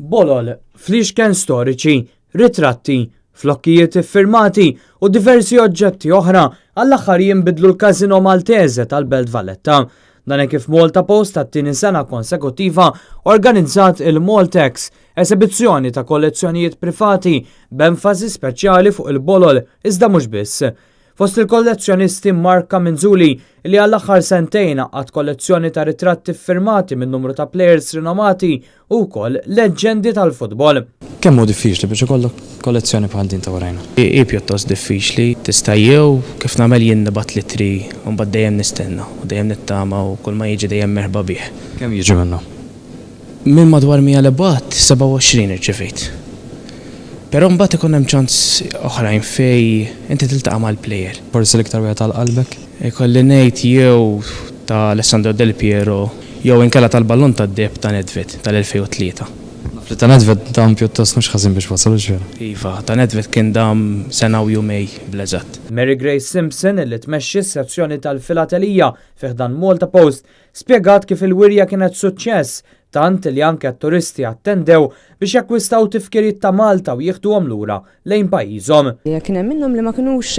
Bolol, fliexken storiċi, ritratti, flokkijiet iffirmati u diversi oġġetti oħra għall-aħħar jinbidlu l-Casino Maltese tal-Belt Valletta. Dan kif Malta Post tat-tieni sena konsekutiva organizzat il-Maltex, esibizzjoni ta' kollezzjonijiet privati b'enfasi speċjali fuq il-bolol iżda mhux biss. Fost il-kollezzjonisti Marka Minzuli li għall-aħħar sentejn għad kollezzjoni ta' ritratti firmati minn numru ta' plejers rinomati u wkoll leġendi tal-futbol. Kemm hu diffiċli biex ikollok kollezzjoni bħal din ta' warajna? Pjuttost diffiċli, tista' jew kif nagħmel jien nibgħat litri u mbagħad dejjem nistenna u dejjem nittama u kull ma jiġi dejjem merħba bih. Kemm jiġi minnu? Minn madwar 100 lebgħat 27 irċevejt. Però mbagħad ikun hemm ċans oħrajn fej inti tiltaqa' mal-plejer. Forsi l-iktar wieħed tal-qalbek? Ikolli ngħid jew ta' Alessandro Del Piero jew inkella tal-ballun tad-deb ta' Nedved tal-2003. Li ta' Nedved dam pjuttost mhux ħażin biex wasal ġiera. Iva, ta' Nedved kien dam sena u jumej bl-eżatt. Mary Grace Simpson illi tmexxi s-sezzjoni tal-filatelija fih dan Malta Post spjegat kif il-wirja kienet suċċess tant li anke t-turisti attendew biex jakkwistaw tifkiriet ta' Malta u jieħduhom lura lejn pajjiżhom. Kien hemm minnhom li ma kinux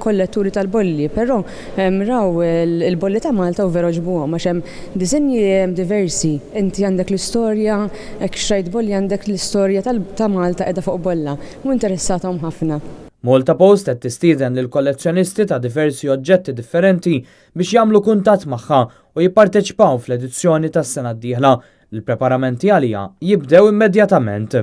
kolletturi tal-bolli, però raw il-bolli ta' Malta u vera ġbuhom għax hemm diżenji diversi. Inti għandek l-istorja, hekk xrajt bolli għandek l-istorja ta' Malta qiegħda fuq bolla u interessatahom ħafna. Malta Post qed tistieden lil kollezzjonisti ta' diversi oġġetti differenti biex jagħmlu kuntatt magħha u jipparteċipaw fl-edizzjoni tas-sena d-dieħla. Il-preparamenti għalija jibdew immedjatament.